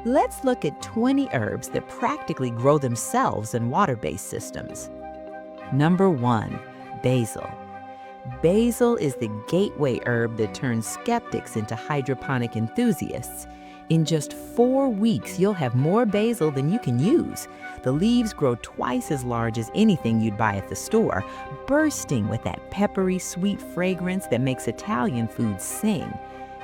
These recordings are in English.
Let's look at 20 herbs that practically grow themselves in water-based systems. Number 1, basil. Basil is the gateway herb that turns skeptics into hydroponic enthusiasts. In just 4 weeks, you'll have more basil than you can use. The leaves grow twice as large as anything you'd buy at the store, bursting with that peppery, sweet fragrance that makes Italian food sing.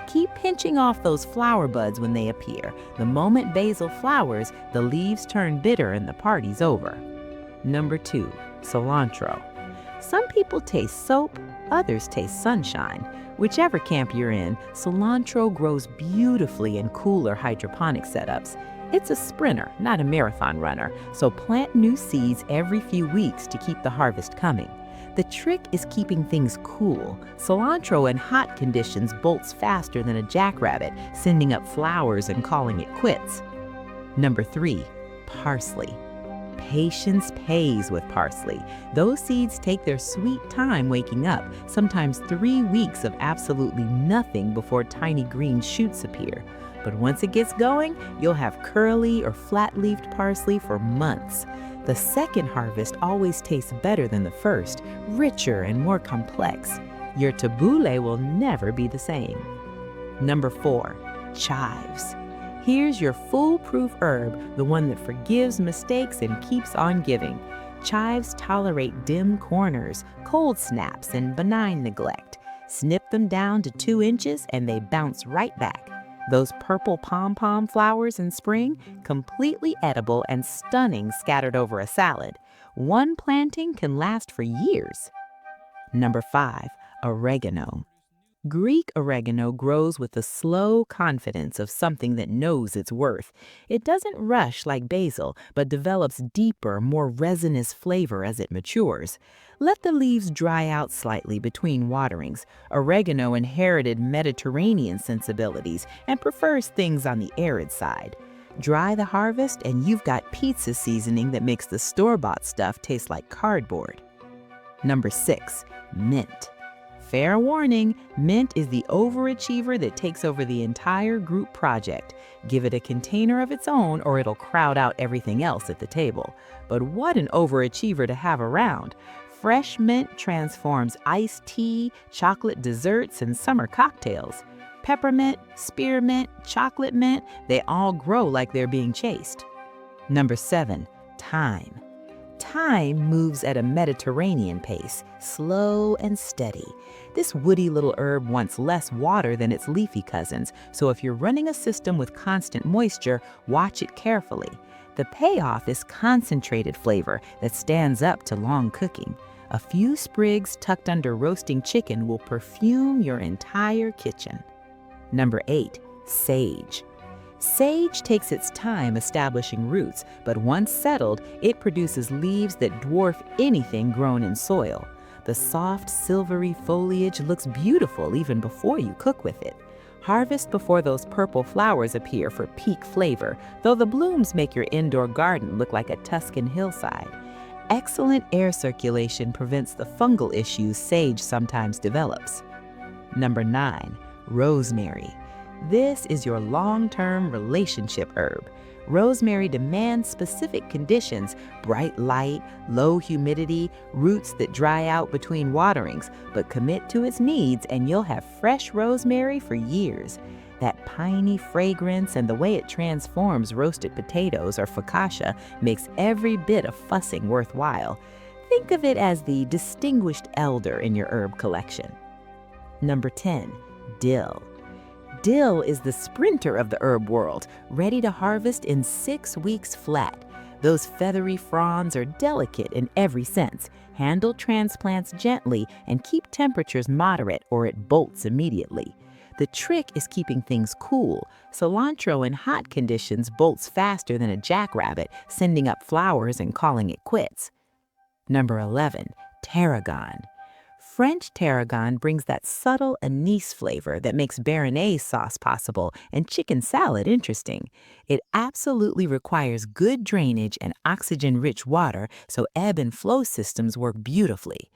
Keep pinching off those flower buds when they appear. The moment basil flowers, the leaves turn bitter and the party's over. Number 2, cilantro. Some people taste soap, others taste sunshine. Whichever camp you're in, cilantro grows beautifully in cooler hydroponic setups. It's a sprinter, not a marathon runner, so plant new seeds every few weeks to keep the harvest coming. The trick is keeping things cool. Cilantro in hot conditions bolts faster than a jackrabbit, sending up flowers and calling it quits. Number 3, parsley. Patience pays with parsley. Those seeds take their sweet time waking up, sometimes 3 weeks of absolutely nothing before tiny green shoots appear. But once it gets going, you'll have curly or flat-leafed parsley for months. The second harvest always tastes better than the first, richer and more complex. Your tabbouleh will never be the same. Number 4, chives. Here's your foolproof herb, the one that forgives mistakes and keeps on giving. Chives tolerate dim corners, cold snaps, and benign neglect. Snip them down to 2 inches and they bounce right back. Those purple pom-pom flowers in spring, completely edible and stunning scattered over a salad. One planting can last for years. Number 5, oregano. Greek oregano grows with the slow confidence of something that knows its worth. It doesn't rush like basil, but develops deeper, more resinous flavor as it matures. Let the leaves dry out slightly between waterings. Oregano inherited Mediterranean sensibilities and prefers things on the arid side. Dry the harvest and you've got pizza seasoning that makes the store-bought stuff taste like cardboard. Number 6, mint. Fair warning, mint is the overachiever that takes over the entire group project. Give it a container of its own or it'll crowd out everything else at the table. But what an overachiever to have around. Fresh mint transforms iced tea, chocolate desserts, and summer cocktails. Peppermint, spearmint, chocolate mint, they all grow like they're being chased. Number 7, thyme. Thyme moves at a Mediterranean pace, slow and steady. This woody little herb wants less water than its leafy cousins, so if you're running a system with constant moisture, watch it carefully. The payoff is concentrated flavor that stands up to long cooking. A few sprigs tucked under roasting chicken will perfume your entire kitchen. Number 8, sage. Sage takes its time establishing roots, but once settled, it produces leaves that dwarf anything grown in soil. The soft, silvery foliage looks beautiful even before you cook with it. Harvest before those purple flowers appear for peak flavor, though the blooms make your indoor garden look like a Tuscan hillside. Excellent air circulation prevents the fungal issues sage sometimes develops. Number 9, rosemary. This is your long-term relationship herb. Rosemary demands specific conditions: bright light, low humidity, roots that dry out between waterings, but commit to its needs and you'll have fresh rosemary for years. That piney fragrance and the way it transforms roasted potatoes or focaccia makes every bit of fussing worthwhile. Think of it as the distinguished elder in your herb collection. Number 10, dill. Dill is the sprinter of the herb world, ready to harvest in 6 weeks flat. Those feathery fronds are delicate in every sense. Handle transplants gently and keep temperatures moderate or it bolts immediately. The trick is keeping things cool. Cilantro in hot conditions bolts faster than a jackrabbit, sending up flowers and calling it quits. Number 11, tarragon. French tarragon brings that subtle anise flavor that makes béarnaise sauce possible and chicken salad interesting. It absolutely requires good drainage and oxygen-rich water, so ebb and flow systems work beautifully.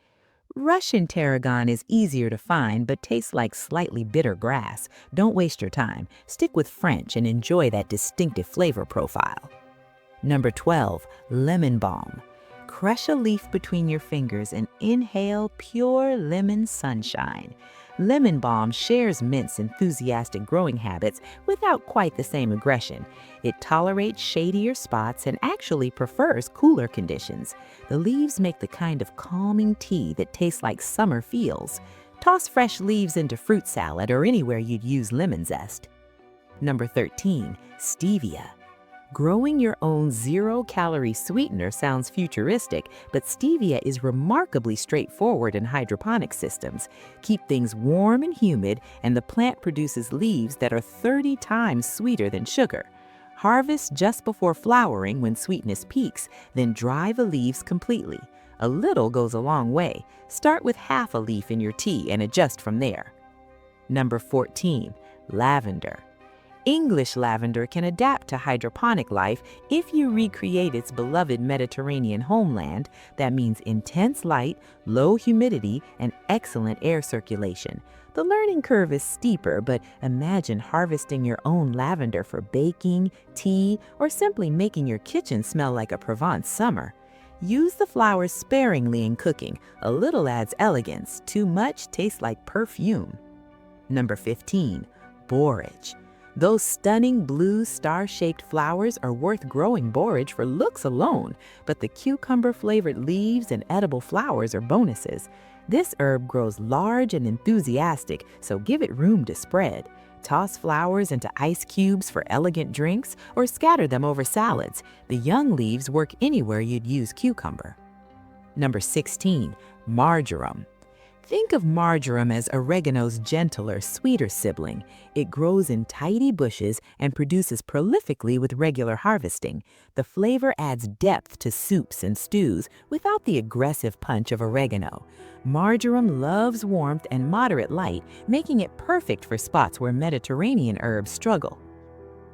Russian tarragon is easier to find but tastes like slightly bitter grass. Don't waste your time. Stick with French and enjoy that distinctive flavor profile. Number 12, lemon balm. Crush a leaf between your fingers and inhale pure lemon sunshine. Lemon balm shares mint's enthusiastic growing habits without quite the same aggression. It tolerates shadier spots and actually prefers cooler conditions. The leaves make the kind of calming tea that tastes like summer feels. Toss fresh leaves into fruit salad or anywhere you'd use lemon zest. Number 13, stevia. Growing your own zero-calorie sweetener sounds futuristic, but stevia is remarkably straightforward in hydroponic systems. Keep things warm and humid, and the plant produces leaves that are 30 times sweeter than sugar. Harvest just before flowering when sweetness peaks, then dry the leaves completely. A little goes a long way. Start with half a leaf in your tea and adjust from there. Number 14, lavender. English lavender can adapt to hydroponic life if you recreate its beloved Mediterranean homeland. That means intense light, low humidity, and excellent air circulation. The learning curve is steeper, but imagine harvesting your own lavender for baking, tea, or simply making your kitchen smell like a Provence summer. Use the flowers sparingly in cooking. A little adds elegance. Too much tastes like perfume. Number 15, borage. Those stunning blue star-shaped flowers are worth growing borage for looks alone, but the cucumber-flavored leaves and edible flowers are bonuses. This herb grows large and enthusiastic, so give it room to spread. Toss flowers into ice cubes for elegant drinks or scatter them over salads. The young leaves work anywhere you'd use cucumber. Number 16, marjoram. Think of marjoram as oregano's gentler, sweeter sibling. It grows in tidy bushes and produces prolifically with regular harvesting. The flavor adds depth to soups and stews without the aggressive punch of oregano. Marjoram loves warmth and moderate light, making it perfect for spots where Mediterranean herbs struggle.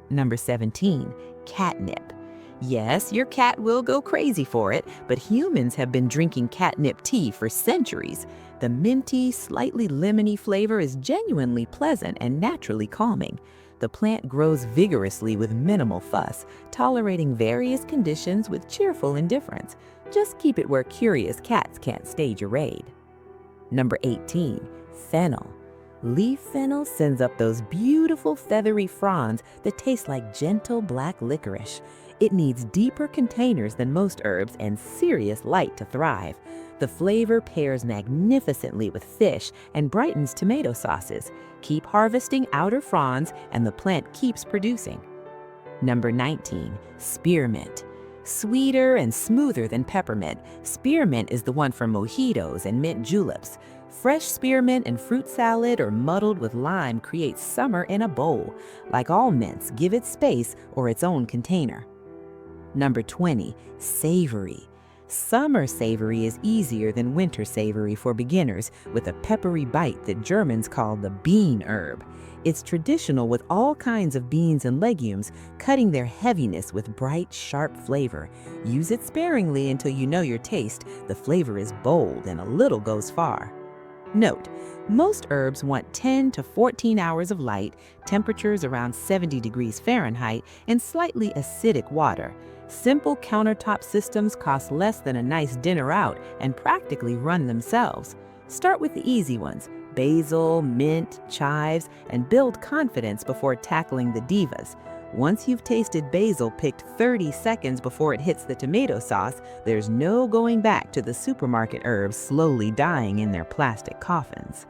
Number 17, catnip. Yes, your cat will go crazy for it, but humans have been drinking catnip tea for centuries. The minty, slightly lemony flavor is genuinely pleasant and naturally calming. The plant grows vigorously with minimal fuss, tolerating various conditions with cheerful indifference. Just keep it where curious cats can't stage a raid. Number 18, fennel. Leaf fennel sends up those beautiful feathery fronds that taste like gentle black licorice. It needs deeper containers than most herbs and serious light to thrive. The flavor pairs magnificently with fish and brightens tomato sauces. Keep harvesting outer fronds and the plant keeps producing. Number 19, spearmint. Sweeter and smoother than peppermint, spearmint is the one for mojitos and mint juleps. Fresh spearmint in fruit salad or muddled with lime creates summer in a bowl. Like all mints, give it space or its own container. Number 20, savory. Summer savory is easier than winter savory for beginners, with a peppery bite that Germans call the bean herb. It's traditional with all kinds of beans and legumes, cutting their heaviness with bright, sharp flavor. Use it sparingly until you know your taste. The flavor is bold and a little goes far. Note, most herbs want 10 to 14 hours of light, temperatures around 70 degrees Fahrenheit, and slightly acidic water. Simple countertop systems cost less than a nice dinner out and practically run themselves. Start with the easy ones, basil, mint, chives, and build confidence before tackling the divas. Once you've tasted basil picked 30 seconds before it hits the tomato sauce, there's no going back to the supermarket herbs slowly dying in their plastic coffins.